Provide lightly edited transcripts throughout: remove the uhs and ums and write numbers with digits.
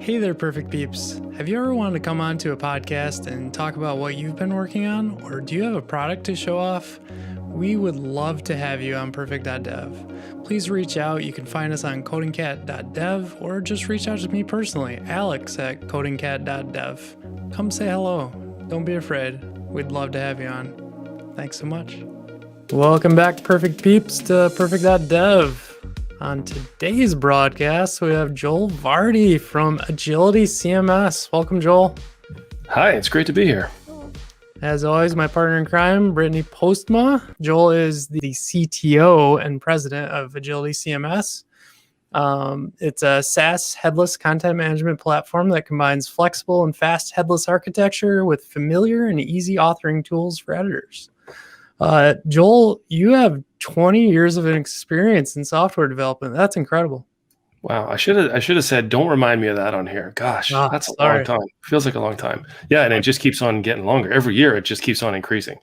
Hey there, Purrfect Peeps. Have you ever wanted to come on to a podcast and talk about what you've been working on? Or do you have a product to show off? We would love to have you on Purrfect.dev. Please reach out. You can find us on codingcat.dev or just reach out to me personally, Alex at codingcat.dev. Come say hello. Don't be afraid. We'd love to have you on. Thanks so much. Welcome back, Purrfect Peeps, to Purrfect.dev. On today's broadcast, we have Joel Varty from Agility CMS. Welcome, Joel. Hi, it's great to be here. As always, my partner in crime, Brittney Postma. Joel is the CTO and president of Agility CMS. It's a SaaS headless content management platform that combines flexible and fast headless architecture with familiar and easy authoring tools for editors. Joel, you have 20 years of experience in software development. That's incredible. Wow, I should have said, don't remind me of that on here. Gosh, that's a long time. Feels like a long time. Yeah, and it just keeps on getting longer. Every year, it just keeps on increasing.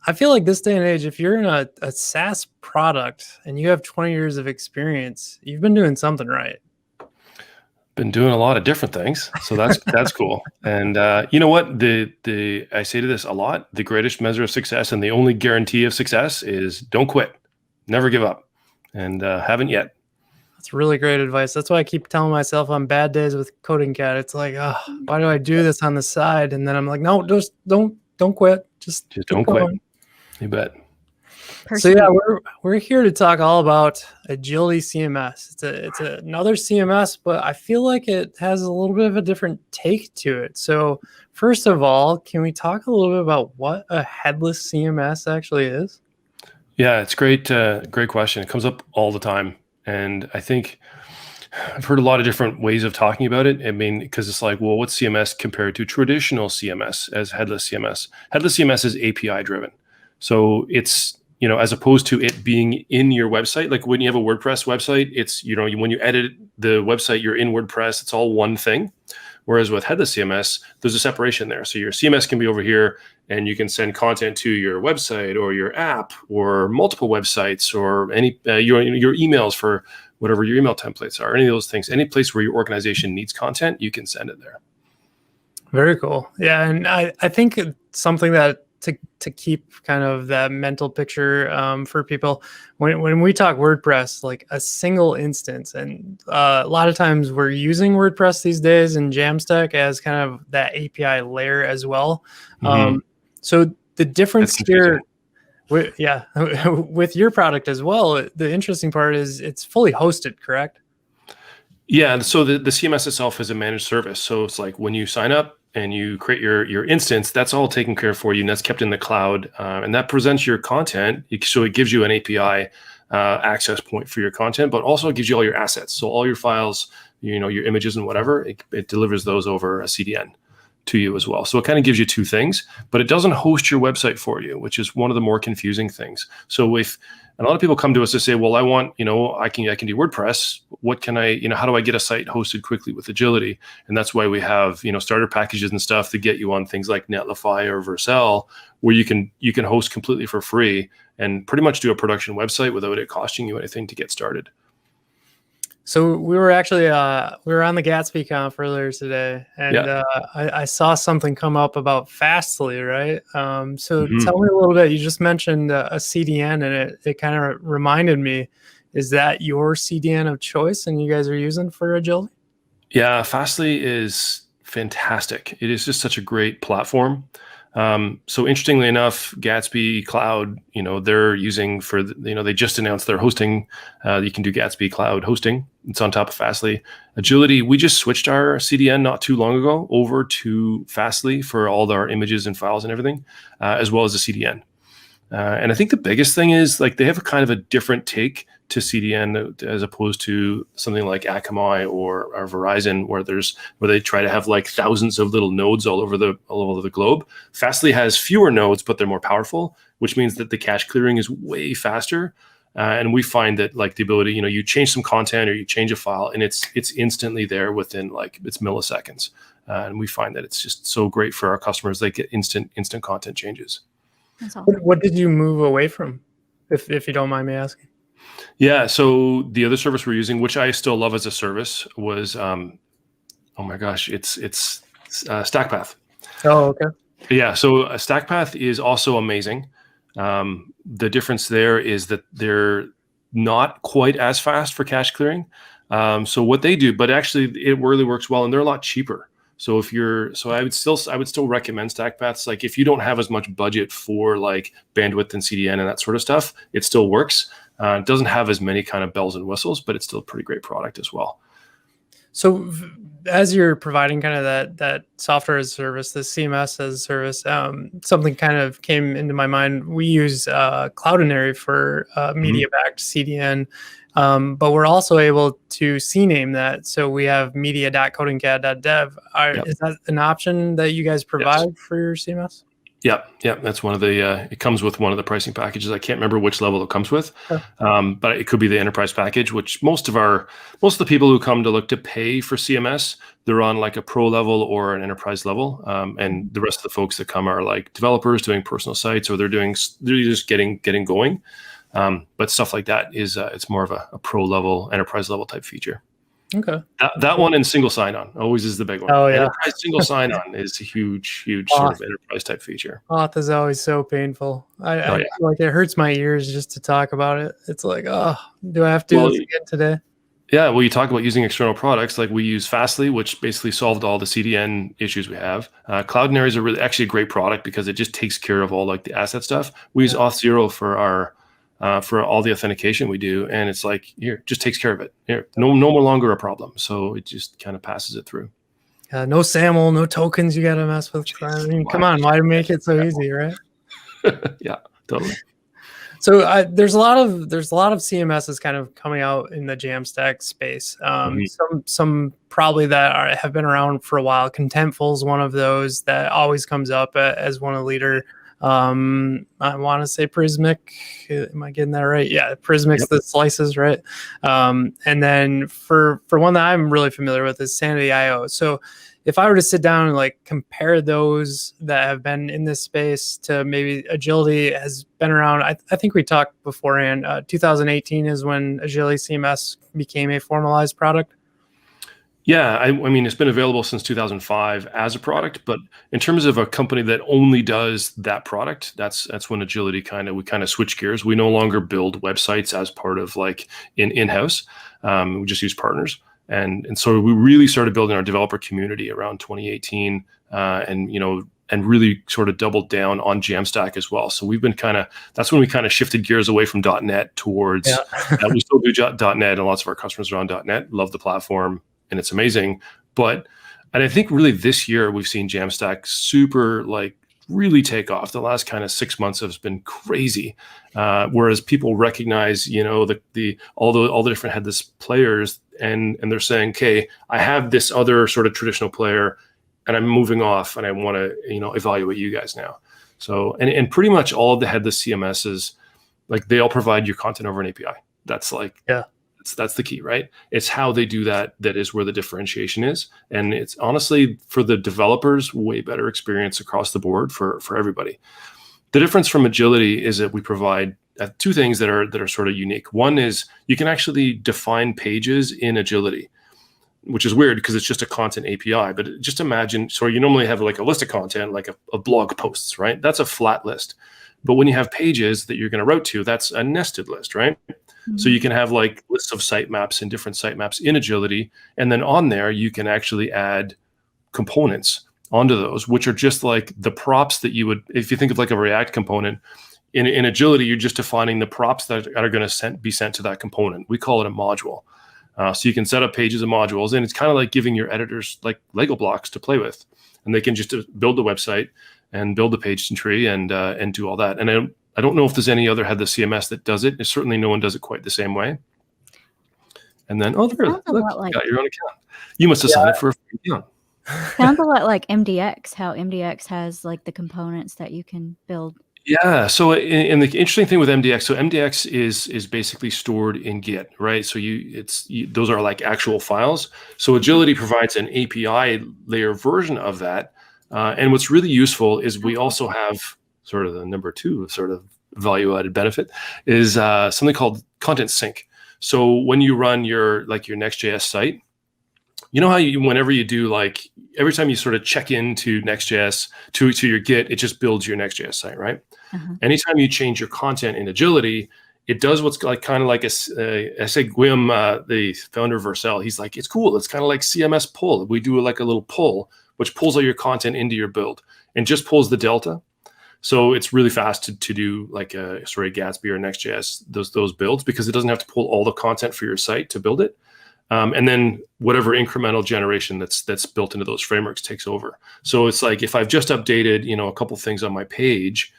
I feel like this day and age, if you're in a SaaS product and you have 20 years of experience, you've been doing something right. Been doing a lot of different things, so that's cool. And you know what? I say to this a lot: the greatest measure of success and the only guarantee of success is don't quit, never give up, and haven't yet. That's really great advice. That's why I keep telling myself on bad days with Coding Cat, it's like, oh, why do I do this on the side? And then I'm like, no, just don't quit. Just don't quit. You bet. So yeah, we're here to talk all about Agility CMS. It's another CMS, but I feel like it has a little bit of a different take to it. So first of all, can we talk a little bit about what a headless CMS actually is? Yeah, it's great. Great question. It comes up all the time, and I think I've heard a lot of different ways of talking about it. I mean, because it's like, well, what's CMS compared to traditional CMS as headless CMS? Headless CMS is API driven, so it's as opposed to it being in your website, like when you have a WordPress website, it's, when you edit the website, you're in WordPress, it's all one thing. Whereas with headless CMS, there's a separation there. So your CMS can be over here and you can send content to your website or your app or multiple websites or any your emails for whatever your email templates are, any of those things, any place where your organization needs content, you can send it there. Very cool. Yeah. And I think something that to keep kind of that mental picture for people. When we talk WordPress, like a single instance, and a lot of times we're using WordPress these days and JAMstack as kind of that API layer as well. Mm-hmm. So the difference here, with your product as well, the interesting part is it's fully hosted, correct? Yeah, so the CMS itself is a managed service. So it's like when you sign up and you create your instance, that's all taken care of for you, and that's kept in the cloud, and that presents your content. So it gives you an API access point for your content, but also it gives you all your assets. So all your files, your images and whatever, it delivers those over a CDN to you as well. So it kind of gives you two things, but it doesn't host your website for you, which is one of the more confusing things. So if a lot of people come to us to say, well, I want, I can do WordPress. What can I, how do I get a site hosted quickly with Agility? And that's why we have, starter packages and stuff to get you on things like Netlify or Vercel, where you can host completely for free and pretty much do a production website without it costing you anything to get started. So we were actually we were on the Gatsy conf earlier today, and I saw something come up about Fastly, right? So tell me a little bit. You just mentioned a CDN, and it kind of reminded me. Is that your CDN of choice, and you guys are using for Agility? Yeah, Fastly is fantastic. It is just such a great platform. So interestingly enough, Gatsby Cloud, they're using they just announced their hosting. You can do Gatsby Cloud hosting. It's on top of Fastly. Agility, we just switched our CDN not too long ago over to Fastly for all our images and files and everything, as well as the CDN. And I think the biggest thing is they have a kind of a different take to CDN as opposed to something like Akamai or Verizon, where they try to have thousands of little nodes all over the globe. Fastly has fewer nodes, but they're more powerful, which means that the cache clearing is way faster. And we find that the ability, you change some content or you change a file, and it's instantly there within it's milliseconds. And we find that it's just so great for our customers. They get instant content changes. That's awesome. What did you move away from, if you don't mind me asking? Yeah, so the other service we're using, which I still love as a service, was Oh my gosh, it's Stockpath. Oh, okay. Yeah, so Stockpath is also amazing. The difference there is that they're not quite as fast for cache clearing. So what they do, but actually it really works well, and they're a lot cheaper. So I would still recommend Stockpaths. Like if you don't have as much budget for like bandwidth and CDN and that sort of stuff, it still works. It doesn't have as many kind of bells and whistles, but it's still a pretty great product as well. So as you're providing kind of that software as a service, the CMS as a service, something kind of came into my mind. We use Cloudinary for media-backed CDN, but we're also able to CNAME that. So we have media.codingcat.dev. Is that an option that you guys provide for your CMS? Yeah, that's one of the. It comes with one of the pricing packages. I can't remember which level it comes with, but it could be the enterprise package. Which most of the people who come to look to pay for CMS, they're on like a pro level or an enterprise level, and the rest of the folks that come are like developers doing personal sites, or they're just getting going. But stuff like that is it's more of a pro level, enterprise level type feature. Okay. That one and single sign-on always is the big one. Oh yeah, enterprise single sign-on is a huge sort of enterprise type feature. Auth is always so painful. I feel like it hurts my ears just to talk about it. It's like, oh, do I have to do this again today? Yeah, well, you talk about using external products. Like we use Fastly, which basically solved all the CDN issues we have. Cloudinary is actually a great product because it just takes care of all like the asset stuff. We use Auth0 for our for all the authentication we do, and it's like, here, just takes care of it. Here, no longer a problem. So it just kind of passes it through. No SAML, no tokens you got to mess with. I mean, come on, why make it so easy, right? Yeah, totally. So there's a lot of CMSs kind of coming out in the JAMstack space. Some probably that have been around for a while. Contentful is one of those that always comes up as one of the leader. I want to say Prismic. Am I getting that right? Yeah, Prismic's the slices, right? And then for one that I'm really familiar with is Sanity.io. So if I were to sit down and like compare those that have been in this space to maybe Agility has been around, I think we talked beforehand. 2018 is when Agility CMS became a formalized product. Yeah, I mean, it's been available since 2005 as a product, but in terms of a company that only does that product, that's when Agility we kind of switch gears. We no longer build websites as part of like in-house. We just use partners. And so we really started building our developer community around 2018, and really sort of doubled down on JAMstack as well. So we've been that's when we kind of shifted gears away from .NET towards, we still do .NET, and lots of our customers are on .NET, love the platform, and it's amazing. And I think really this year we've seen JAMstack super really take off. The last kind of 6 months has been crazy. Whereas people recognize, all the different headless players, and they're saying, okay, I have this other sort of traditional player and I'm moving off, and I want to, evaluate you guys now. So, and pretty much all of the headless CMSs, like they all provide your content over an API. That's that's the key, right? It's how they do that is where the differentiation is. And it's honestly, for the developers, way better experience across the board for everybody. The difference from Agility is that we provide two things that are sort of unique. One is you can actually define pages in Agility, which is weird because it's just a content API. But just imagine, so you normally have like a list of content, like a blog posts, right? That's a flat list. But when you have pages that you're going to route to, that's a nested list, right? So you can have like lists of sitemaps and different sitemaps in Agility. And then on there, you can actually add components onto those, which are just like the props that you would, if you think of like a React component, in Agility, you're just defining the props that are going to be sent to that component. We call it a module. So you can set up pages of modules, and it's kind of like giving your editors like Lego blocks to play with. And they can just build the website and build the page tree and do all that. And I don't know if there's any other headless CMS that does it. Certainly no one does it quite the same way. And then, look, you got your own account. You must have signed up for a free account. Sounds a lot like MDX, how MDX has like the components that you can build. Yeah. So and the interesting thing with MDX, so MDX is basically stored in Git, right? So those are like actual files. So Agility provides an API layer version of that. And what's really useful is we also have sort of the number two sort of value added benefit is something called content sync. So when you run your Next.js site, you know how whenever you do, like every time you sort of check into Next.js to your Git, it just builds your Next.js site, right? Anytime you change your content in Agility, it does what's like kind of like I say Gwim, the founder of Vercel, he's like, it's cool. It's kind of like CMS pull. We do like a little pull, which pulls all your content into your build and just pulls the delta. So it's really fast to do like a Gatsby or Next.js, those builds, because it doesn't have to pull all the content for your site to build it. And then whatever incremental generation that's built into those frameworks takes over. So it's like if I've just updated, a couple things on my page,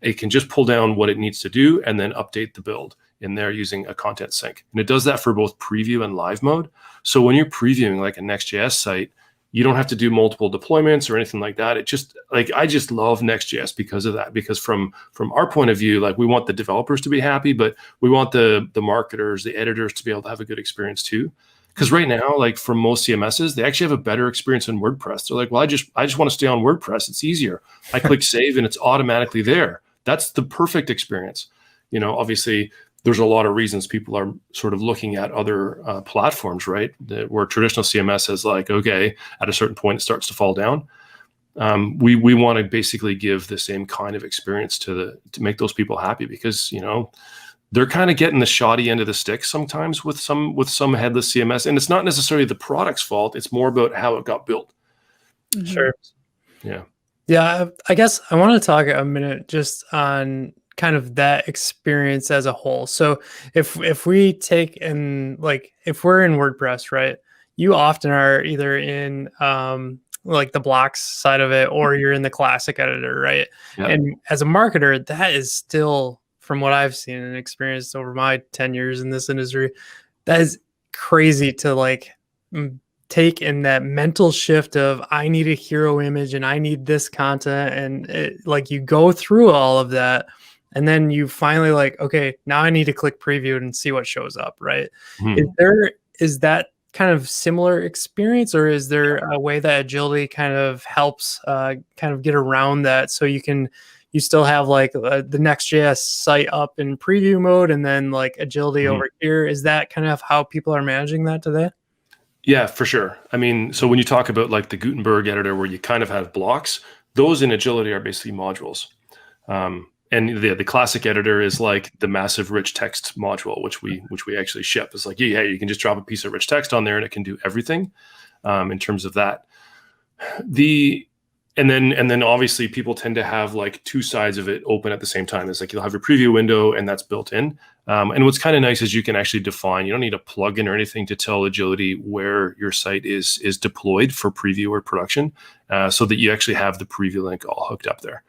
it can just pull down what it needs to do and then update the build in there using a content sync. And it does that for both preview and live mode. So when you're previewing like a Next.js site, you don't have to do multiple deployments or anything like that. It just like, I just love Next.js because of that, because from our point of view, like we want the developers to be happy, but we want the marketers, the editors to be able to have a good experience too. Because right now, like for most CMSs, they actually have a better experience in WordPress. They're like, well, I just want to stay on WordPress. It's easier. I click save and it's automatically there. That's the perfect experience. Obviously there's a lot of reasons people are sort of looking at other platforms, right? Where traditional CMS is like, okay, at a certain point, it starts to fall down. We want to basically give the same kind of experience to make those people happy, because, they're kind of getting the shoddy end of the stick sometimes with some headless CMS. And it's not necessarily the product's fault. It's more about how it got built. Sure. Yeah. Yeah. I guess I want to talk a minute just on kind of that experience as a whole. So if we take and like, if we're in WordPress, right, you often are either in like the blocks side of it, or you're in the classic editor, right? Yep. And as a marketer, that is still, from what I've seen and experienced over my 10 years in this industry, that is crazy to like take in that mental shift of, I need a hero image and I need this content. And like you go through all of that. And then you finally like, okay, now I need to click preview and see what shows up, right? Is that kind of similar experience, or is there a way that Agility kind of helps kind of get around that, so you still have like the Next.js site up in preview mode and then like Agility over here? Is that kind of how people are managing that today? Yeah, for sure. I mean, so when you talk about like the Gutenberg editor where you kind of have blocks, those in Agility are basically modules. And the classic editor is like the massive rich text module, which we actually ship. It's like, yeah, you can just drop a piece of rich text on there and it can do everything in terms of that. And then obviously people tend to have like two sides of it open at the same time. It's like you'll have your preview window and that's built in. And what's kind of nice is you can actually define, you don't need a plugin or anything to tell Agility where your site is deployed for preview or production, so that you actually have the preview link all hooked up there.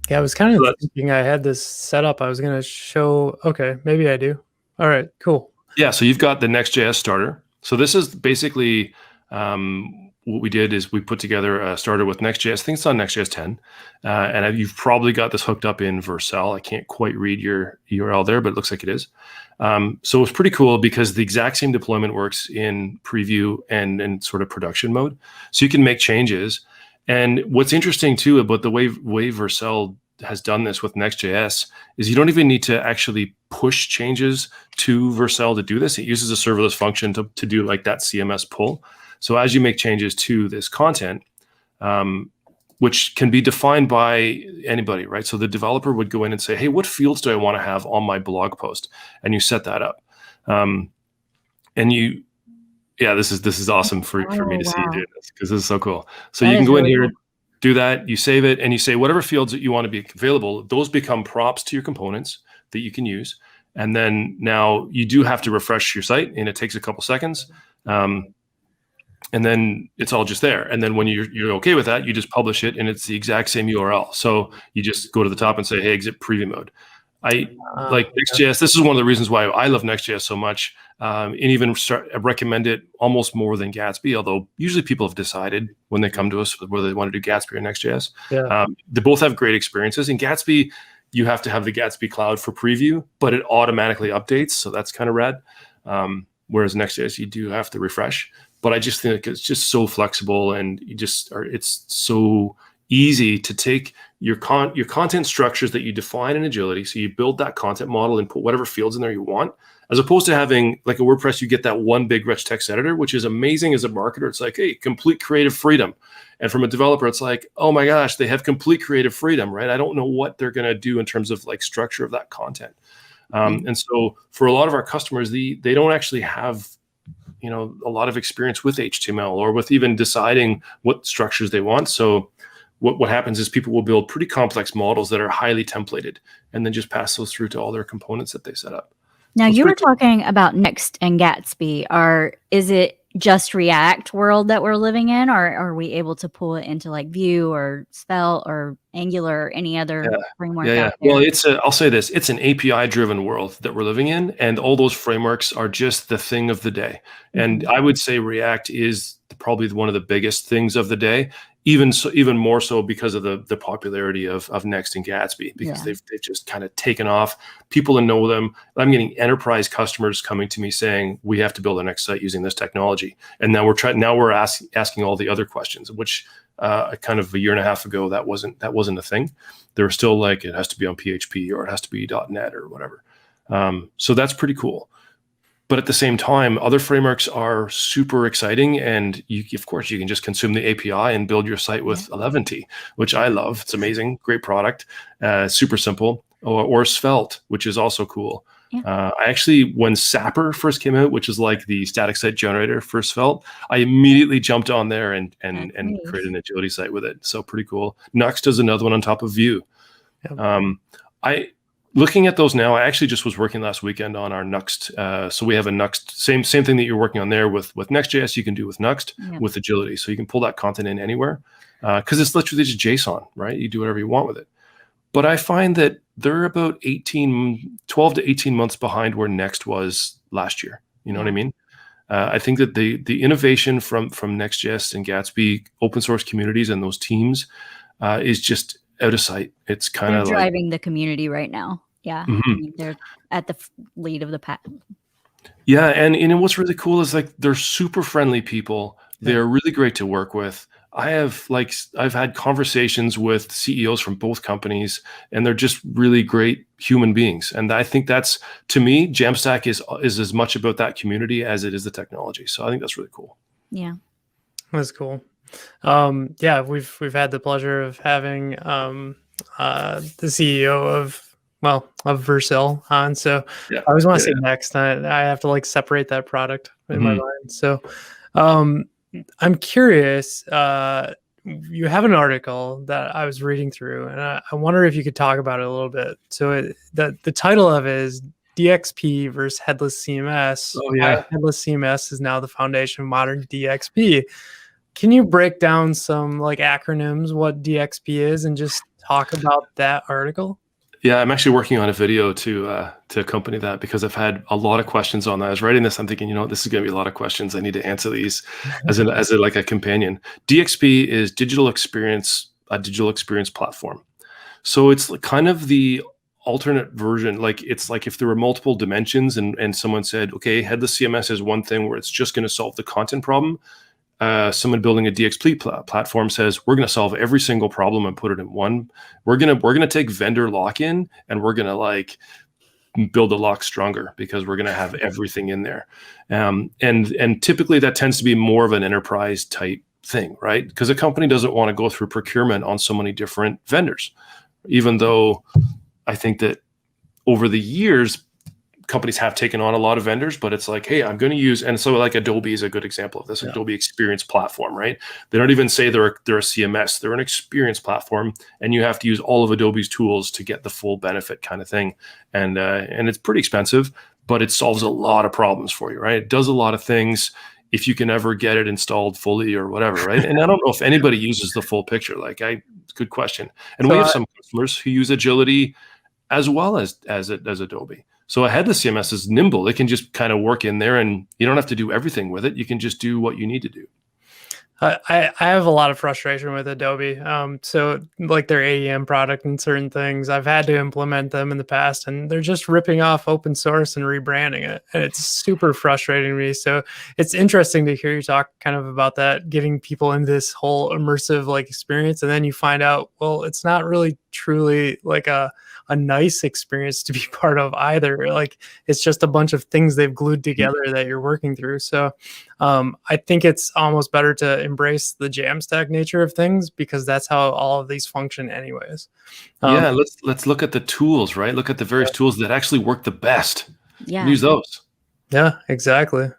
Yeah, I was kind of thinking I had this set up. I was going to show, okay, maybe I do. All right, cool. Yeah, so you've got the Next.js starter. So this is basically what we did is we put together a starter with Next.js. I think it's on Next.js 10. And you've probably got this hooked up in Vercel. I can't quite read your URL there, but it looks like it is. So it's pretty cool because the exact same deployment works in preview and in sort of production mode. So you can make changes. And what's interesting too about the way Vercel has done this with Next.js is you don't even need to actually push changes to Vercel to do this. It uses a serverless function to do like that CMS pull. So as you make changes to this content, which can be defined by anybody, right? So the developer would go in and say, hey, what fields do I want to have on my blog post? And you set that up. This is awesome for me to see you do this, because this is so cool. So you can go in here, do that, you save it, and you say whatever fields that you want to be available, those become props to your components that you can use. And then now you do have to refresh your site, and it takes a couple seconds. And then it's all just there. And then when you're okay with that, you just publish it, and it's the exact same URL. So you just go to the top and say, hey, exit preview mode. I like Next.js. This is one of the reasons why I love Next.js so much, and even recommend it almost more than Gatsby, although usually people have decided when they come to us whether they want to do Gatsby or Next.js. Yeah. They both have great experiences. In Gatsby, you have to have the Gatsby cloud for preview, but it automatically updates, so that's kind of rad. Whereas Next.js, you do have to refresh. But I just think it's just so flexible, and it's so easy to take your content structures that you define in Agility. So you build that content model and put whatever fields in there you want, as opposed to having like a WordPress, you get that one big rich text editor, which is amazing as a marketer. It's like, hey, complete creative freedom. And from a developer, it's like, oh my gosh, they have complete creative freedom, right? I don't know what they're going to do in terms of like structure of that content. And so for a lot of our customers, they don't actually have, you know, a lot of experience with HTML or with even deciding what structures they want. So what happens is people will build pretty complex models that are highly templated and then just pass those through to all their components that they set up. Now, So you were talking about Next and Gatsby. Is it just React world that we're living in, or are we able to pull it into like Vue or Svelte or Angular or any other framework out there? Well, I'll say this, it's an API driven world that we're living in, and all those frameworks are just the thing of the day. And I would say React is probably one of the biggest things of the day, even more so because of the popularity of Next and Gatsby, because they've just kind of taken off. People know them. I'm getting enterprise customers coming to me saying, we have to build our next site using this technology. And now we're asking all the other questions, which kind of a year and a half ago, that wasn't a thing. They were still like, it has to be on PHP or it has to be .NET or whatever. So that's pretty cool. But at the same time, other frameworks are super exciting, and of course, you can just consume the API and build your site with Eleventy, which I love. It's amazing, great product, super simple. Or Svelte, which is also cool. I actually, when Sapper first came out, which is like the static site generator for Svelte, I immediately jumped on there and created an Agility site with it. So pretty cool. Nuxt is another one on top of Vue. Looking at those now, I actually just was working last weekend on our Nuxt. So we have a Nuxt, same thing that you're working on there with Next.js, you can do with Nuxt with Agility. So you can pull that content in anywhere because it's literally just JSON, right? You do whatever you want with it. But I find that they're about 12 to 18 months behind where Next was last year. You know what I mean? I think that the innovation from Next.js and Gatsby open source communities and those teams is just out of sight. It's kind of driving the community right now. Yeah, I mean, they're at the lead of the pack. Yeah, and what's really cool is like they're super friendly people. They're really great to work with. I've had conversations with CEOs from both companies, and they're just really great human beings. And I think that's, to me, JAMstack is as much about that community as it is the technology. So I think that's really cool. Yeah, that's cool. We've had the pleasure of having the CEO of Vercel on. So I always want to say Next. I have to like separate that product in my mind. So I'm curious. You have an article that I was reading through, and I wonder if you could talk about it a little bit. So the title of it is DXP versus Headless CMS. Oh yeah, Headless CMS is now the foundation of modern DXP. Can you break down some like acronyms, what DXP is, and just talk about that article? Yeah, I'm actually working on a video to accompany that because I've had a lot of questions on that. I was writing this, I'm thinking, this is going to be a lot of questions. I need to answer these as a companion. DXP is a digital experience platform. So it's kind of the alternate version. Like it's like if there were multiple dimensions and someone said, okay, Headless CMS is one thing where it's just going to solve the content problem. Someone building a DXP platform says, we're going to solve every single problem and put it in one. We're going to take vendor lock-in and we're going to like build the lock stronger because we're going to have everything in there. And typically that tends to be more of an enterprise type thing, right? Because a company doesn't want to go through procurement on so many different vendors, even though I think that over the years, companies have taken on a lot of vendors, but it's like, hey, I'm going to use, and so like Adobe is a good example of this, Adobe Experience Platform, right? They don't even say they're a CMS, they're an experience platform, and you have to use all of Adobe's tools to get the full benefit kind of thing. And it's pretty expensive, but it solves a lot of problems for you, right? It does a lot of things if you can ever get it installed fully or whatever, right? And I don't know if anybody uses the full picture. Good question. And we have some customers who use Agility as well as Adobe. So a Headless CMS is nimble. It can just kind of work in there and you don't have to do everything with it. You can just do what you need to do. I have a lot of frustration with Adobe. So like their AEM product and certain things, I've had to implement them in the past, and they're just ripping off open source and rebranding it, and it's super frustrating to me. So it's interesting to hear you talk kind of about that, getting people into this whole immersive like experience, and then you find out, well, it's not really truly like a nice experience to be part of either. Like it's just a bunch of things they've glued together that you're working through. So I think it's almost better to embrace the Jamstack nature of things, because that's how all of these function anyways. Yeah, let's look at the tools, right? Look at the various tools that actually work the best. Yeah. Use those. Yeah, exactly.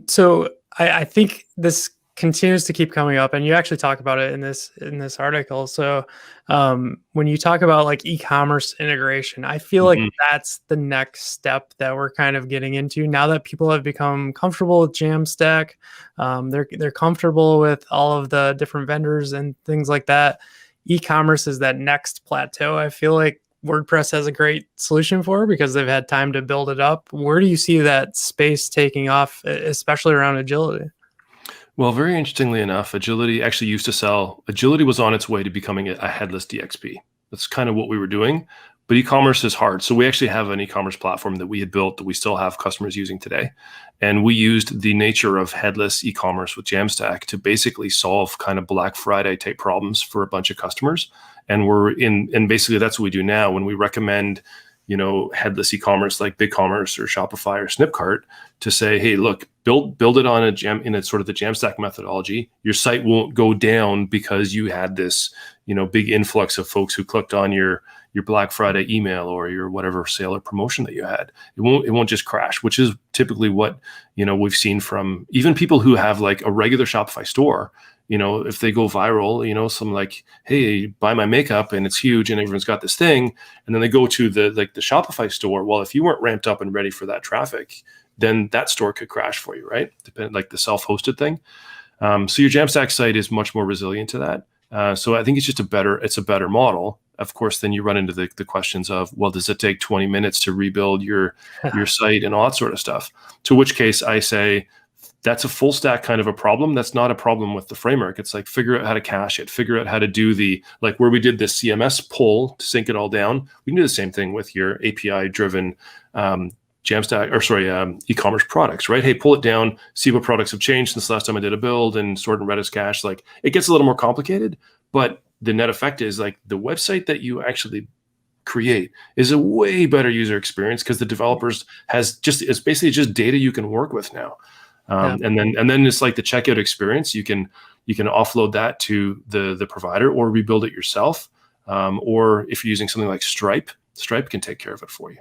So I think this continues to keep coming up, and you actually talk about it in this article. So when you talk about like e-commerce integration, I feel like that's the next step that we're kind of getting into now that people have become comfortable with Jamstack. They're comfortable with all of the different vendors and things like that. E-commerce is that next plateau. I feel like WordPress has a great solution for, because they've had time to build it up. Where do you see that space taking off, especially around agility? Well, very interestingly enough, Agility actually used to sell. Agility was on its way to becoming a headless DXP. That's kind of what we were doing. But e-commerce is hard. So we actually have an e-commerce platform that we had built that we still have customers using today. And we used the nature of headless e-commerce with Jamstack to basically solve kind of Black Friday type problems for a bunch of customers. And basically that's what we do now when we recommend, headless e-commerce like BigCommerce or Shopify or Snipcart, to say, hey, look, build it on in a sort of the Jamstack methodology. Your site won't go down because you had this, big influx of folks who clicked on your Black Friday email or your whatever sale or promotion that you had. It won't just crash, which is typically what, we've seen from even people who have like a regular Shopify store. If they go viral, some like, hey, buy my makeup and it's huge and everyone's got this thing. And then they go to the Shopify store. Well, if you weren't ramped up and ready for that traffic, then that store could crash for you, right? Like the self-hosted thing. So your Jamstack site is much more resilient to that. So I think it's just a better model. Of course, then you run into the questions of, well, does it take 20 minutes to rebuild your site and all that sort of stuff? To which case I say, that's a full stack kind of a problem. That's not a problem with the framework. It's like, figure out how to cache it, figure out how to do where we did the CMS pull to sync it all down. We can do the same thing with your API driven e-commerce products, right? Hey, pull it down, see what products have changed since the last time I did a build, and sort in Redis cache. Like, it gets a little more complicated, but the net effect is like the website that you actually create is a way better user experience, because the developers it's basically just data you can work with now. And then it's like the checkout experience. You can offload that to the provider or rebuild it yourself. Or if you're using something like Stripe can take care of it for you.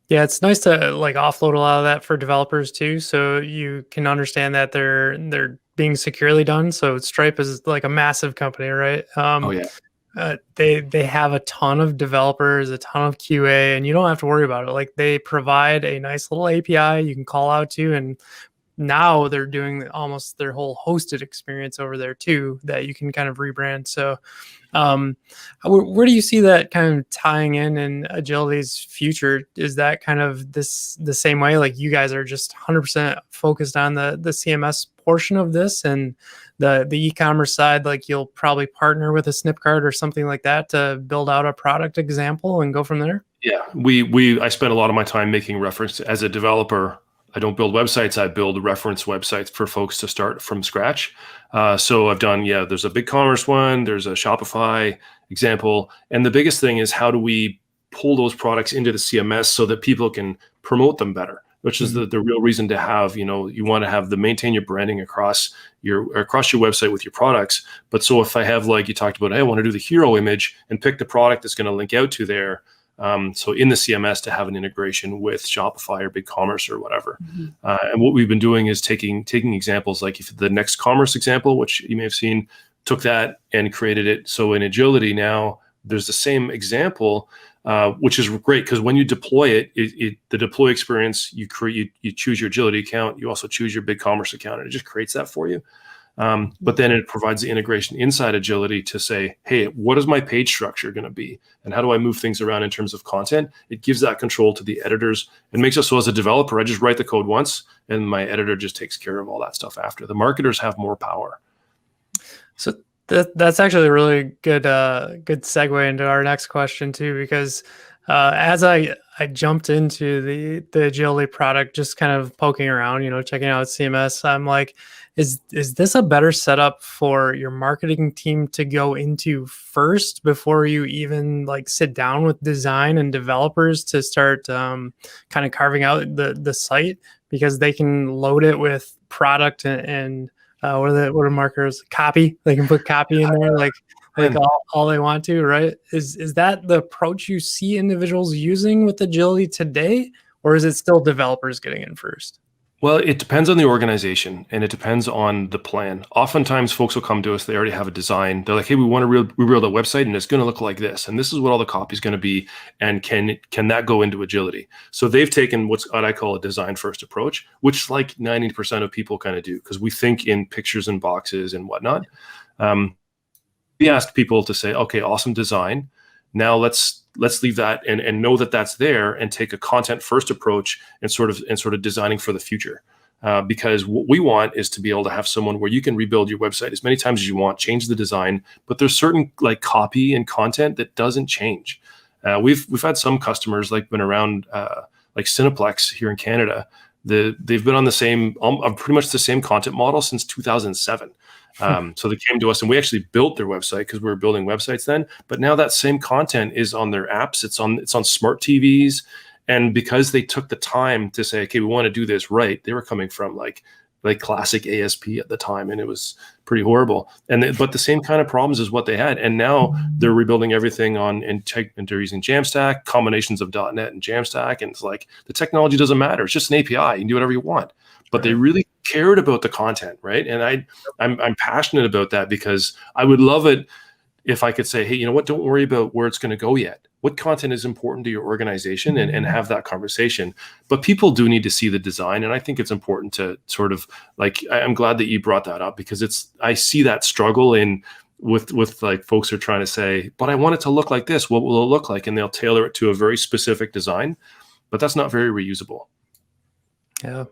Yeah, it's nice to like offload a lot of that for developers too, so you can understand that they're being securely done. So Stripe is like a massive company, right? Oh yeah. They have a ton of developers, a ton of QA, and you don't have to worry about it. Like, they provide a nice little API you can call out to, and now they're doing almost their whole hosted experience over there too, that you can kind of rebrand. So where do you see that kind of tying in Agility's future? Is that kind of the same way? Like, you guys are just 100% focused on the CMS portion of this, and the e-commerce side, like, you'll probably partner with a Snipcart or something like that to build out a product example and go from there? Yeah, I spend a lot of my time making reference as a developer. I don't build websites. I build reference websites for folks to start from scratch. So I've done, there's a BigCommerce one, there's a Shopify example. And the biggest thing is, how do we pull those products into the CMS so that people can promote them better, which is the real reason to have, you want to maintain your branding across your website with your products. But so if I have, like you talked about, I want to do the hero image and pick the product that's going to link out to there. So in the CMS, to have an integration with Shopify or BigCommerce or whatever. And what we've been doing is taking examples, like if the Next Commerce example, which you may have seen, took that and created it. So in Agility now, there's the same example, which is great, because when you deploy it, the deploy experience, you choose your Agility account, you also choose your BigCommerce account, and it just creates that for you. But then it provides the integration inside Agility to say, hey, what is my page structure going to be? And how do I move things around in terms of content? It gives that control to the editors and makes it so, as a developer, I just write the code once and my editor just takes care of all that stuff after. The marketers have more power. So that's actually a really good good segue into our next question too, because as I jumped into the Agility product, just kind of poking around, checking out CMS, I'm like, is this a better setup for your marketing team to go into first before you even like sit down with design and developers to start kind of carving out the site, because they can load it with product and what are marketers? Copy. They can put copy in there like all they want to, right? Is that the approach you see individuals using with Agility today, or is it still developers getting in first? Well, it depends on the organization and it depends on the plan. Oftentimes folks will come to us, they already have a design. They're like, hey, we want to rebuild a website and it's going to look like this. And this is what all the copy is going to be. And can that go into Agility? So they've taken what I call a design first approach, which like 90% of people kind of do, because we think in pictures and boxes and whatnot. We ask people to say, okay, awesome design. Now let's leave that and know that that's there and take a content first approach and sort of designing for the future. Because what we want is to be able to have someone where you can rebuild your website as many times as you want, change the design, but there's certain like copy and content that doesn't change. We've had some customers like been around like Cineplex here in Canada. They've been on the same pretty much the same content model since 2007. So they came to us and we actually built their website because we were building websites then. But now that same content is on their apps. It's on smart TVs. And because they took the time to say, okay, we want to do this right, they were coming from like classic ASP at the time, and it was pretty horrible. But the same kind of problems is what they had. And now they're rebuilding everything and they're using JAMstack, combinations of .NET and JAMstack. And it's like the technology doesn't matter. It's just an API. You can do whatever you want. But they really cared about the content, right? And I'm passionate about that because I would love it if I could say, hey, you know what? Don't worry about where it's going to go yet. What content is important to your organization, and have that conversation. But people do need to see the design. And I think it's important to sort of like, I'm glad that you brought that up, because I see that struggle with like folks are trying to say, but I want it to look like this. What will it look like? And they'll tailor it to a very specific design, but that's not very reusable. Yeah.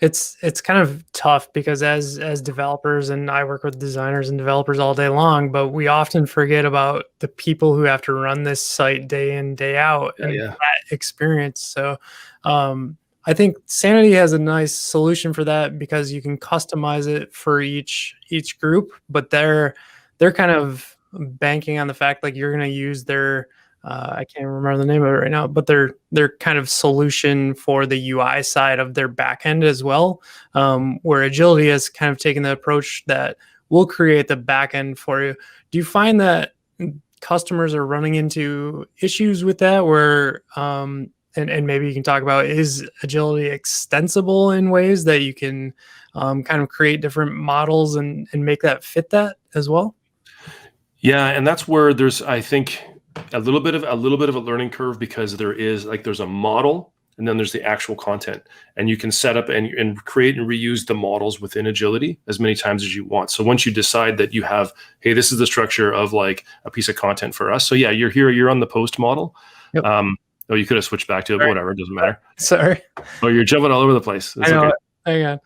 It's kind of tough because as developers, and I work with designers and developers all day long, but we often forget about the people who have to run this site day in, day out, and that experience. So I think Sanity has a nice solution for that, because you can customize it for each group, but they're kind of banking on the fact like you're going to use their I can't remember the name of it right now, but they're kind of solution for the UI side of their backend as well. Where Agility has kind of taken the approach that we'll create the backend for you. Do you find that customers are running into issues with that, where and maybe you can talk about, is Agility extensible in ways that you can kind of create different models and make that fit that as well? Yeah, and that's where there's, I think, a little bit of a learning curve, because there's a model and then there's the actual content, and you can set up and create and reuse the models within Agility as many times as you want. So once you decide that you have, hey, this is the structure of like a piece of content for us. So yeah, you're on the post model. Yep. Oh, you could have switched back to it, but whatever, it doesn't matter. Sorry. Oh, you're jumping all over the place. That's okay. Hang on.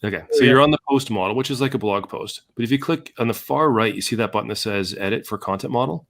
Okay, so you're on the post model, which is like a blog post. But if you click on the far right, you see that button that says edit for content model.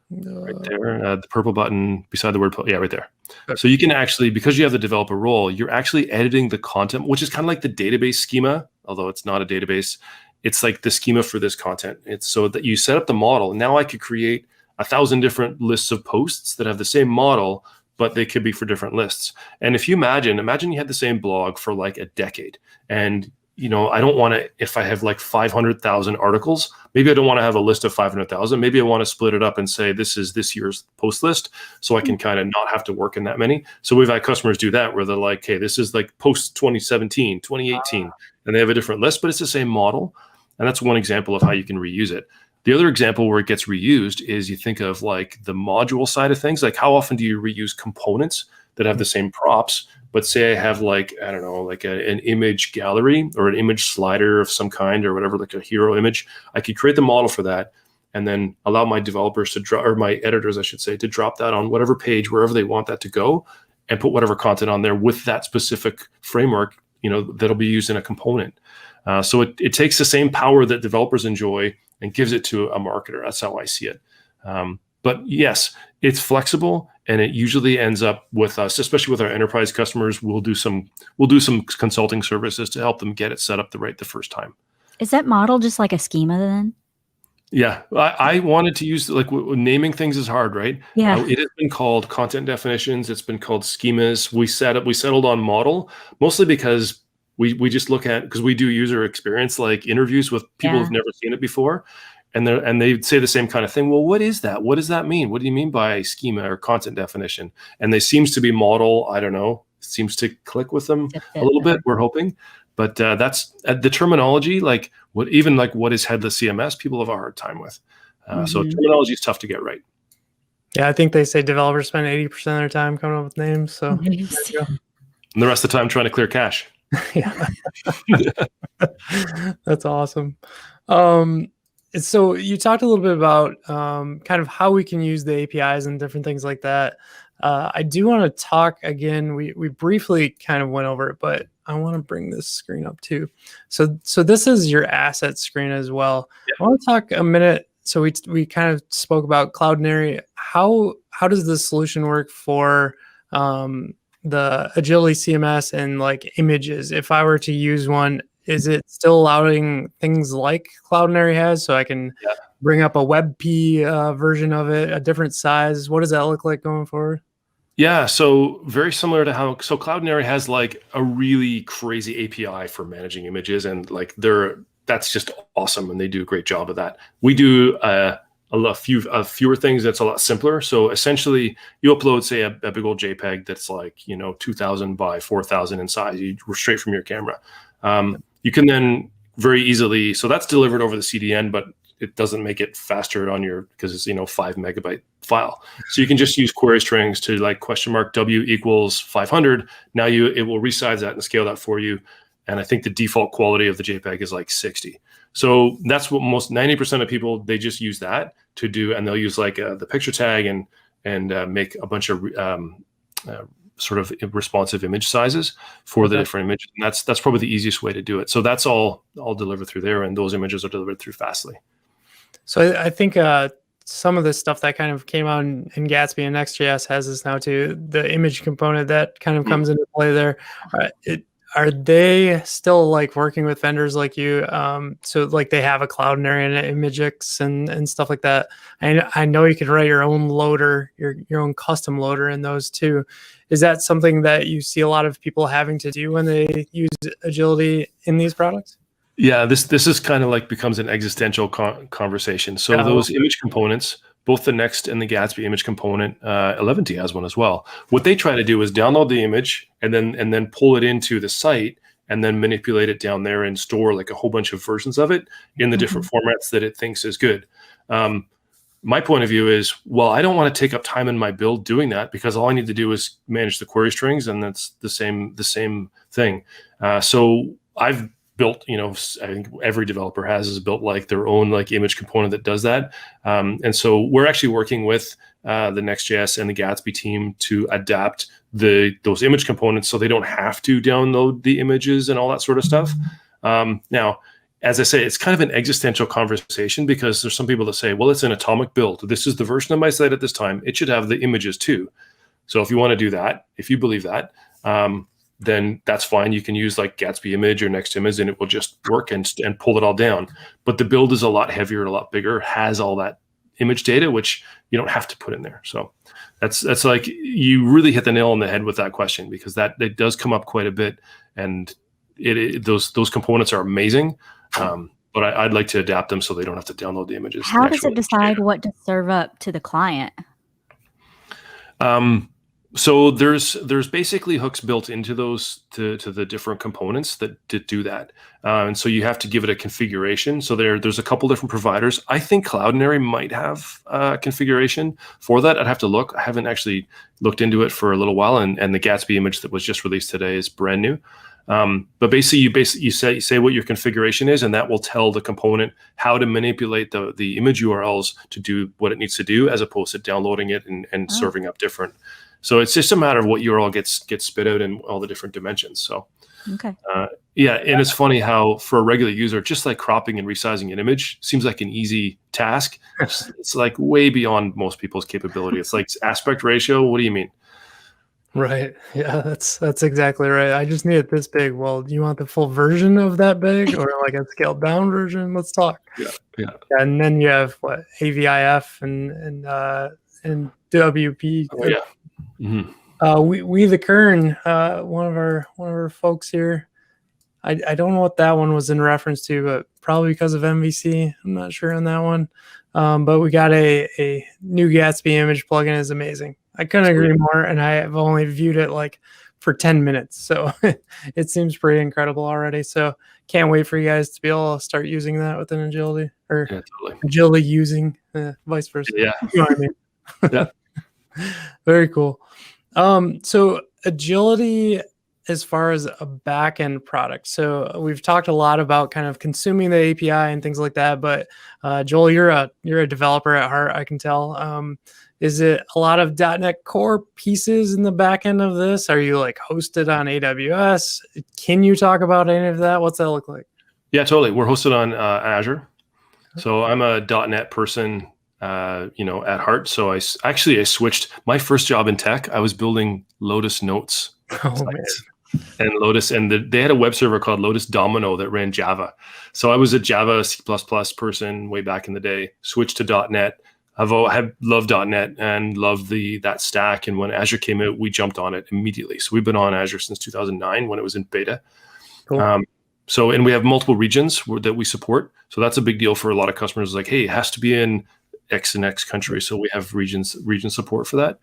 Right there, the purple button beside the word right there. Okay. So you can actually, because you have the developer role, you're actually editing the content, which is kind of like the database schema, although it's not a database. It's like the schema for this content. It's so that you set up the model. Now I could create 1,000 different lists of posts that have the same model, but they could be for different lists. And if you imagine you had the same blog for like a decade, and I don't want to, if I have like 500,000 articles, maybe I don't want to have a list of 500,000. Maybe I want to split it up and say, this is this year's post list, so I can kind of not have to work in that many. So we've had customers do that, where they're like, hey, this is like post 2017, 2018, and they have a different list, but it's the same model. And that's one example of how you can reuse it. The other example where it gets reused is you think of like the module side of things. Like, how often do you reuse components that have the same props? But say I have like, I don't know, like an image gallery or an image slider of some kind or whatever, like a hero image. I could create the model for that and then allow my developers to draw, or my editors, I should say, to drop that on whatever page, wherever they want that to go, and put whatever content on there with that specific framework that'll be used in a component. So it takes the same power that developers enjoy and gives it to a marketer. That's how I see it. But yes, it's flexible, and it usually ends up with us, especially with our enterprise customers. We'll do some consulting services to help them get it set up the first time. Is that model just like a schema then? Yeah, I wanted to use, like, naming things is hard, right? Yeah. It has been called content definitions. It's been called schemas. We settled on model, mostly because we just look at, because we do user experience, like interviews with people who've never seen it before, and they say the same kind of thing. Well, what is that? What does that mean? What do you mean by schema or content definition? And they seems to be model. I don't know. Seems to click with them a little bit. We're hoping. But that's the terminology, like what is headless CMS, people have a hard time with. So terminology is tough to get right. Yeah, I think they say developers spend 80% of their time coming up with names. So and the rest of the time trying to clear cache. Yeah, that's awesome. So you talked a little bit about kind of how we can use the APIs and different things like that. I do want to talk again. We briefly kind of went over it, but I want to bring this screen up too. So this is your asset screen as well. Yeah. I want to talk a minute. So we kind of spoke about Cloudinary. How does this solution work for the Agility CMS and like images? If I were to use one, is it still allowing things like Cloudinary has? So I can bring up a WebP version of it, a different size. What does that look like going forward? Yeah, so very similar to so Cloudinary has like a really crazy API for managing images, and like that's just awesome, and they do a great job of that. We do fewer things that's a lot simpler. So essentially, you upload, say, a big old JPEG that's like 2,000 by 4,000 in size, straight from your camera. You can then very easily, so that's delivered over the CDN, but it doesn't make it faster because it's 5 megabyte file. So you can just use query strings to like $W equals 500. Now it will resize that and scale that for you. And I think the default quality of the JPEG is like 60. So that's what most 90% of people, they just use that to do, and they'll use like the picture tag and make a bunch of sort of responsive image sizes for the different images. And that's probably the easiest way to do it. So that's all delivered through there, and those images are delivered through Fastly. So I think some of the stuff that kind of came out in Gatsby and Next.js has this now too. The image component that kind of comes into play there. Are they still like working with vendors like you? So like they have a Cloudinary and Imagix and stuff like that. I know you can write your own loader, your own custom loader in those too. Is that something that you see a lot of people having to do when they use Agility in these products? Yeah, this is kind of like becomes an existential conversation. So those image components, both the Next and the Gatsby image component, 11T has one as well. What they try to do is download the image and then pull it into the site and then manipulate it down there and store like a whole bunch of versions of it in the different formats that it thinks is good. My point of view is, well, I don't want to take up time in my build doing that, because all I need to do is manage the query strings, and that's the same thing. So I've built, I think every developer has built like their own like image component that does that. And so we're actually working with the Next.js and the Gatsby team to adapt those image components so they don't have to download the images and all that sort of stuff. Now, as I say, it's kind of an existential conversation, because there's some people that say, well, it's an atomic build. This is the version of my site at this time. It should have the images too. So if you want to do that, if you believe that, then that's fine. You can use like Gatsby image or Next image, and it will just work and pull it all down. But the build is a lot heavier, a lot bigger, has all that image data, which you don't have to put in there. So that's like, you really hit the nail on the head with that question, because it does come up quite a bit, and those components are amazing. But I'd like to adapt them so they don't have to download the images. How does it decide what to serve up to the client? So there's basically hooks built into those to the different components that do that, and so you have to give it a configuration. So there's a couple different providers. I think Cloudinary might have a configuration for that. I'd have to look. I haven't actually looked into it for a little while, and the Gatsby image that was just released today is brand new. But basically, you say what your configuration is, and that will tell the component how to manipulate the image URLs to do what it needs to do, as opposed to downloading it and serving up different. So it's just a matter of what URL gets spit out in all the different dimensions. So Okay. Yeah, and it's funny how for a regular user, just like cropping and resizing an image seems like an easy task. It's like way beyond most people's capability. It's like aspect ratio. What do you mean? Right. Yeah, that's exactly right. I just need it this big. Well, do you want the full version of that big or like a scaled down version? Let's talk. Yeah, yeah. And then you have what AVIF and WP. Oh, yeah. Mm-hmm. We the Kern, one of our folks here. I don't know what that one was in reference to, but probably because of MVC. I'm not sure on that one. But we got a new Gatsby image plugin is amazing. I couldn't agree more, and I have only viewed it like for 10 minutes, so it seems pretty incredible already. So can't wait for you guys to be able to start using that within Agility, or totally. Agility using, vice versa. Yeah, you know what I mean. Yeah. Very cool. So Agility, as far as a back-end product. So we've talked a lot about kind of consuming the API and things like that, but Joel, you're a developer at heart, I can tell. Is it a lot of .NET Core pieces in the back end of this? Are you like hosted on AWS? Can you talk about any of that? What's that look like? Yeah, totally. We're hosted on Azure. So I'm a .NET person, at heart. So I switched my first job in tech. I was building Lotus Notes. Oh, man. And Lotus, and they had a web server called Lotus Domino that ran Java. So I was a Java C++ person way back in the day, switched to .NET. I've loved .NET and loved that stack. And when Azure came out, we jumped on it immediately. So we've been on Azure since 2009 when it was in beta. Cool. And we have multiple regions that we support. So that's a big deal for a lot of customers. Like, hey, it has to be in X and X country. So we have region support for that.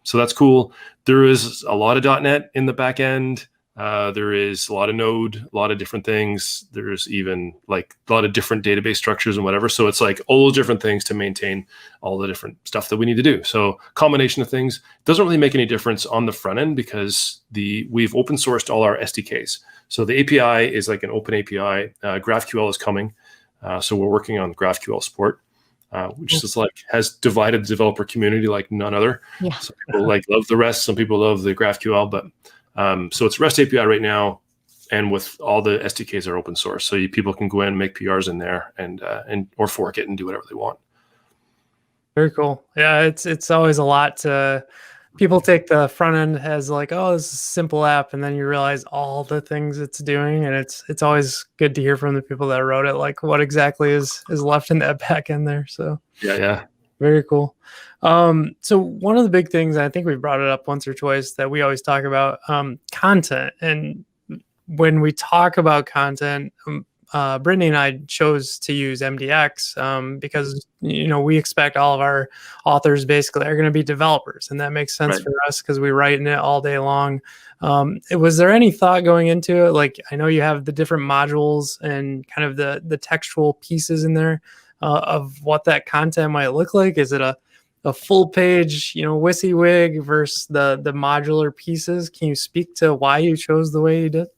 So that's cool. There is a lot of .NET in the back end. There is a lot of Node, a lot of different things. There's even like a lot of different database structures and whatever. So it's like all those different things to maintain all the different stuff that we need to do. So combination of things doesn't really make any difference on the front end because we've open sourced all our SDKs. So the API is like an open API. GraphQL is coming. So we're working on GraphQL support. Which is like has divided the developer community like none other. Yeah. Some people love the REST, some people love the GraphQL, but so it's REST API right now, and with all the SDKs are open source, so people can go in and make PRs in there and or fork it and do whatever they want. Very cool. Yeah, it's always a lot to. People take the front end as like, oh, this is a simple app, and then you realize all the things it's doing, and it's always good to hear from the people that wrote it, like what exactly is left in that back end there. So yeah, very cool. So one of the big things, I think we've brought it up once or twice, that we always talk about content, and when we talk about content, Brittney and I chose to use MDX because we expect all of our authors basically are going to be developers, and that makes sense for us because we write in it all day long. Was there any thought going into it? Like, I know you have the different modules and kind of the textual pieces in there of what that content might look like. Is it a full page, WYSIWYG versus the modular pieces? Can you speak to why you chose the way you did?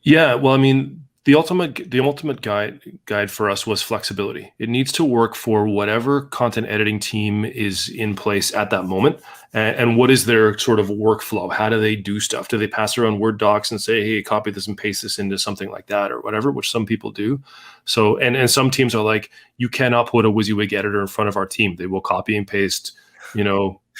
Yeah, well, I mean, the ultimate guide for us was flexibility. It needs to work for whatever content editing team is in place at that moment, and what is their sort of workflow? How do they do stuff? Do they pass around Word docs and say, "Hey, copy this and paste this into something like that," or whatever? Which some people do. So, and some teams are like, "You cannot put a WYSIWYG editor in front of our team. They will copy and paste,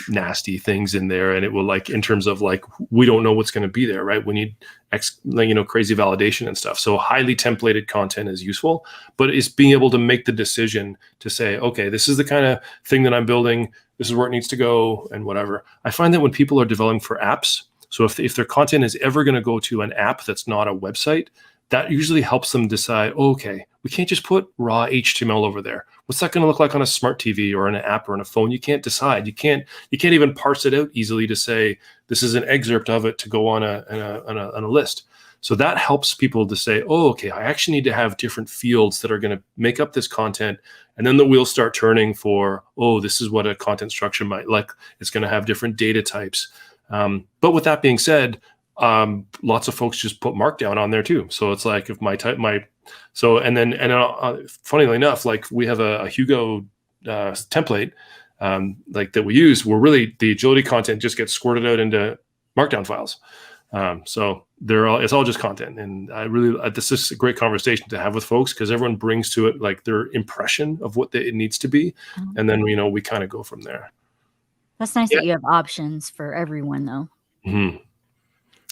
nasty things in there, and it will like in terms of like we don't know what's going to be there, right? We need crazy validation and stuff. So highly templated content is useful, but it's being able to make the decision to say, okay, this is the kind of thing that I'm building. This is where it needs to go, and whatever. I find that when people are developing for apps, so if their content is ever going to go to an app that's not a website, that usually helps them decide, okay, we can't just put raw HTML over there. What's that going to look like on a smart TV or an app or on a phone? You can't decide. You can't even parse it out easily to say this is an excerpt of it to go on a list. So that helps people to say, oh, okay, I actually need to have different fields that are going to make up this content, and then the wheels start turning for, oh, this is what a content structure might like. It's going to have different data types. But with that being said, lots of folks just put Markdown on there too. So it's like if funnily enough, like we have a Hugo template like that we use, where really the agility content just gets squirted out into Markdown files. So it's all just content. And this is a great conversation to have with folks because everyone brings to it like their impression of what it needs to be. And then, we kind of go from there. That's nice that you have options for everyone though. Mm-hmm.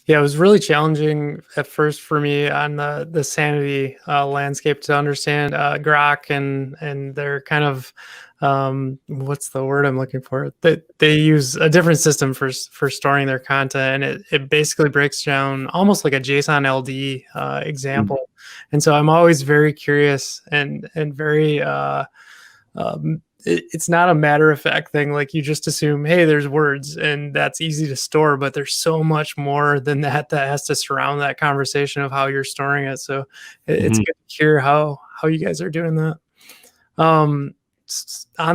Yeah, it was really challenging at first for me on the Sanity landscape to understand Grok and their kind of what's the word I'm looking for? They use a different system for storing their content, and it basically breaks down almost like a JSON LD example. Mm-hmm. And so I'm always very curious and very it's not a matter of fact thing. Like you just assume, hey, there's words and that's easy to store, but there's so much more than that has to surround that conversation of how you're storing it. So it's good to hear how you guys are doing that. On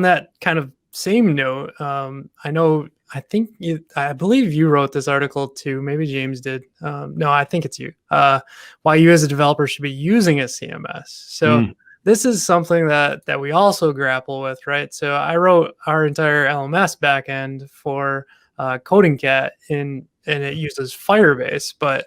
that kind of same note, I believe you wrote this article too. Maybe James did. No, I think it's you. Why you as a developer should be using a CMS. So this is something that we also grapple with, right? So I wrote our entire LMS backend for CodingCat, and it uses Firebase. But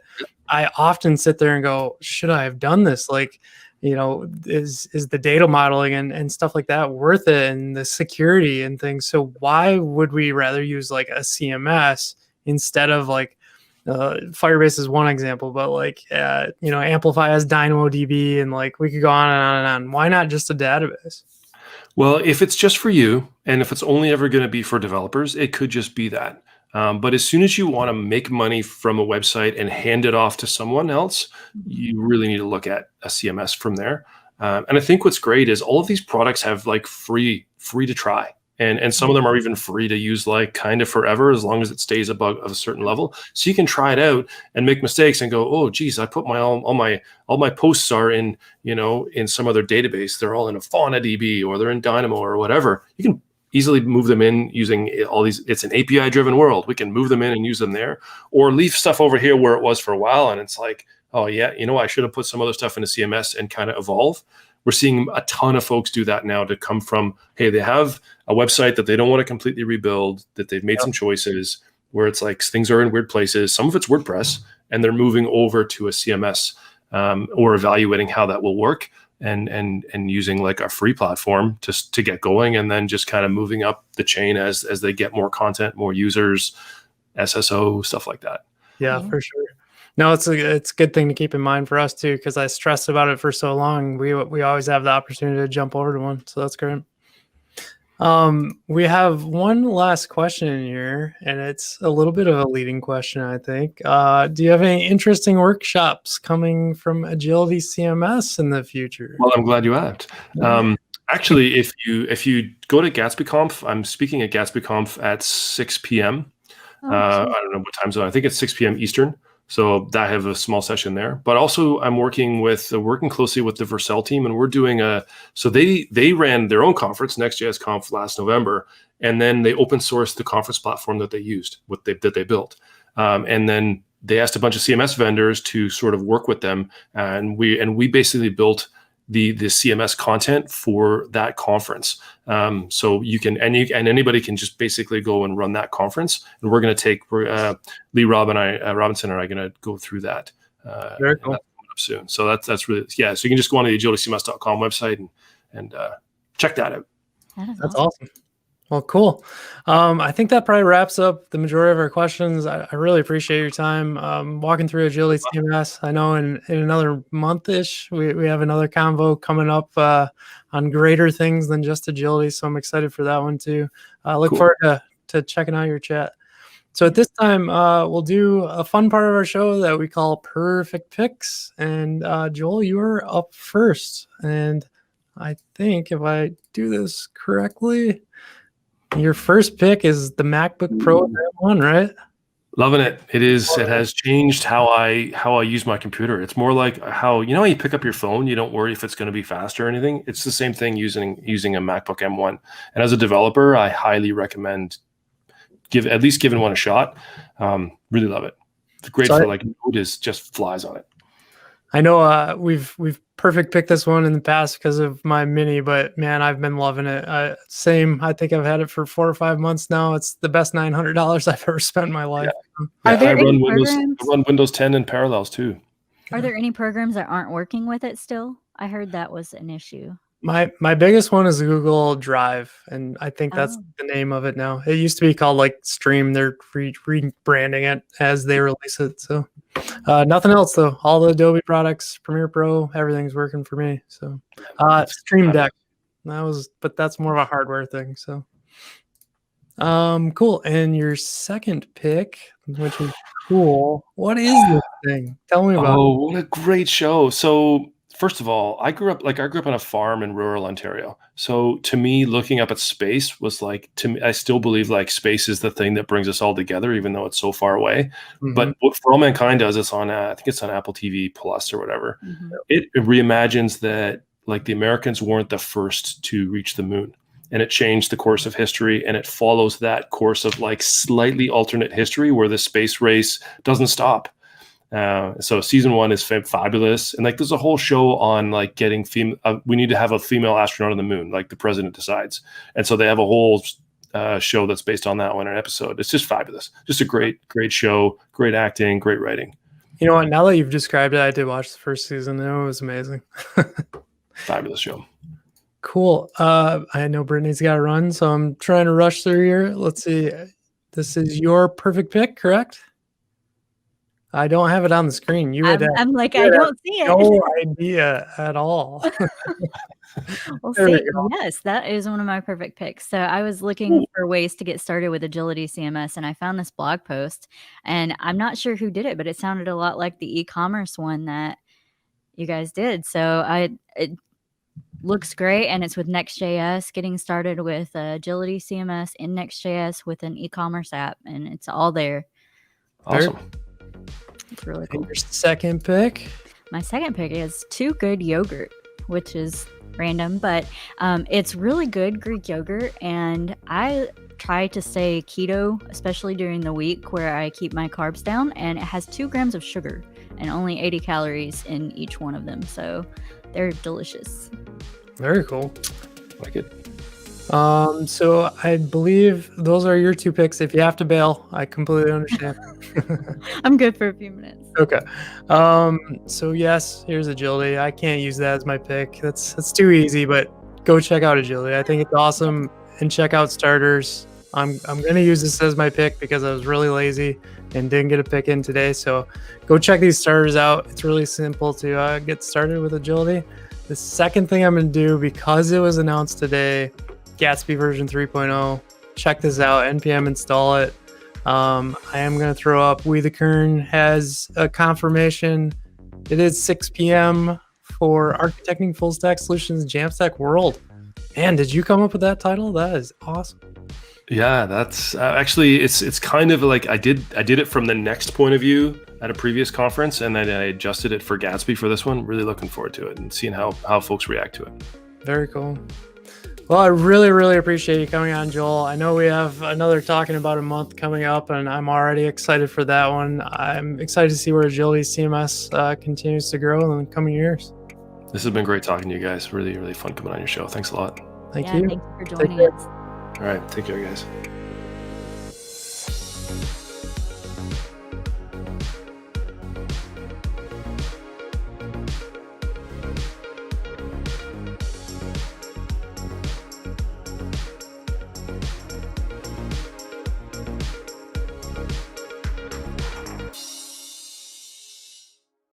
I often sit there and go, should I have done this? Like, is the data modeling and stuff like that worth it, and the security and things? So why would we rather use like a CMS instead of like Firebase is one example, but like, Amplify has DynamoDB, and like we could go on and on and on. Why not just a database? Well, if it's just for you, and if it's only ever going to be for developers, it could just be that. But as soon as you want to make money from a website and hand it off to someone else, you really need to look at a CMS from there. And I think what's great is all of these products have like free to try. And some of them are even free to use like kind of forever, as long as it stays above a certain level. So you can try it out and make mistakes and go, oh, geez, I put all my posts are in, in some other database. They're all in a FaunaDB or they're in Dynamo or whatever. You can easily move them in using all these. It's an API driven world. We can move them in and use them there, or leave stuff over here where it was for a while. And it's like, oh yeah, I should have put some other stuff in a CMS and kind of evolve. We're seeing a ton of folks do that now, to come from, hey, they have a website that they don't want to completely rebuild, that they've made some choices where it's like things are in weird places. Some of it's WordPress, and they're moving over to a CMS or evaluating how that will work, and using like a free platform to get going, and then just kind of moving up the chain as they get more content, more users, SSO, stuff like that. Yeah, for sure. No, it's a good thing to keep in mind for us too, because I stressed about it for so long. We always have the opportunity to jump over to one, so that's great. We have one last question in here, and it's a little bit of a leading question, I think. Do you have any interesting workshops coming from Agility CMS in the future? Well, I'm glad you asked. Actually, if you go to GatsbyConf, I'm speaking at GatsbyConf at 6 p.m. I don't know what time zone. I think it's 6 p.m. Eastern. So I have a small session there, but also I'm working closely with the Vercel team, and we're doing so they ran their own conference, Next.js Conf, last November, and then they open sourced the conference platform that they used, that they built. And then they asked a bunch of CMS vendors to sort of work with them. And we basically built the CMS content for that conference. So you can, and anybody can just basically go and run that conference. And we're going to take, Lee Robinson and I are going to go through that. Very cool. Up soon. So that's really, yeah. So you can just go on to the agilitycms.com website and check that out. That's awesome. Well, cool. I think that probably wraps up the majority of our questions. I really appreciate your time walking through Agility CMS. I know in another month-ish, we have another convo coming up on greater things than just Agility. So I'm excited for that one too. Look forward to checking out your chat. So at this time, we'll do a fun part of our show that we call Purrfect Picks. And Joel, you are up first. And I think if I do this correctly, your first pick is the MacBook Pro M1, right? Loving it. It is. It has changed how I use my computer. It's more like how you pick up your phone. You don't worry if it's going to be fast or anything. It's the same thing using a MacBook M1. And as a developer, I highly recommend giving one a shot. Really love it. It's great for like Node just flies on it. I know we've Purrfect picked this one in the past because of my mini, but man, I've been loving it. Same. I think I've had it for 4 or 5 months now. It's the best $900 I've ever spent in my life. Yeah. Are there I any run Windows 10 in parallels too. Are there any programs that aren't working with it still? I heard that was an issue. My biggest one is Google Drive, and I think that's the name of it now. It used to be called like Stream. They're rebranding it as they release it. So nothing else though. All the Adobe products, Premiere Pro, everything's working for me. So Stream Deck. But that's more of a hardware thing. So cool. And your second pick, which is cool. What is this thing? Tell me about it. Oh, what a great show. So first of all, I grew up on a farm in rural Ontario. So to me, looking up at space was like, to me, I still believe like space is the thing that brings us all together, even though it's so far away. Mhm. But what For All Mankind does, it's on, I think it's on Apple TV Plus or whatever. It reimagines that like the Americans weren't the first to reach the moon. And it changed the course of history, and it follows that course of like slightly alternate history where the space race doesn't stop. So season 1 is fabulous, and like there's a whole show on like getting we need to have a female astronaut on the moon, like the president decides, and so they have a whole show that's based on that one, an episode. It's just fabulous, just a great show, great acting, great writing. You know what? Now that you've described it, I did watch the first season, and it was amazing. Fabulous show. Cool. I know Brittney's got to run, so I'm trying to rush through here. Let's see. This is your Purrfect pick, correct? I don't have it on the screen. I'm like, I don't see it. No idea at all. Well, yes, that is one of my Purrfect picks. So I was looking for ways to get started with Agility CMS, and I found this blog post, and I'm not sure who did it, but it sounded a lot like the e-commerce one that you guys did. So it looks great, and it's with Next.js, getting started with Agility CMS in Next.js with an e-commerce app, and it's all there. Awesome. It's really cool. And your second pick? My second pick is Too Good Yogurt, which is random, but it's really good Greek yogurt, and I try to stay keto, especially during the week where I keep my carbs down, and it has 2 grams of sugar and only 80 calories in each one of them, so they're delicious. Very cool. Like it. So I believe those are your 2 picks. If you have to bail, I completely understand. I'm good for a few minutes. Okay. So yes, here's Agility. I can't use that as my pick. That's too easy, but go check out Agility. I think it's awesome, and check out starters. I'm going to use this as my pick because I was really lazy and didn't get a pick in today. So go check these starters out. It's really simple to get started with Agility. The second thing I'm going to do, because it was announced today, Gatsby version 3.0. Check this out. NPM install it. I am going to throw up We the Kern has a confirmation. It is 6 p.m. for Architecting Full Stack Solutions JAMstack World. Man, did you come up with that title? That is awesome. Yeah, that's actually it's kind of like I did it from the next point of view at a previous conference, and then I adjusted it for Gatsby for this one. Really looking forward to it and seeing how folks react to it. Very cool. Well, I really, really appreciate you coming on, Joel. I know we have another talk in about a month coming up, and I'm already excited for that one. I'm excited to see where Agility CMS continues to grow in the coming years. This has been great talking to you guys. Really, really fun coming on your show. Thanks a lot. Thank you. Thank you for joining us. All right. Take care, guys.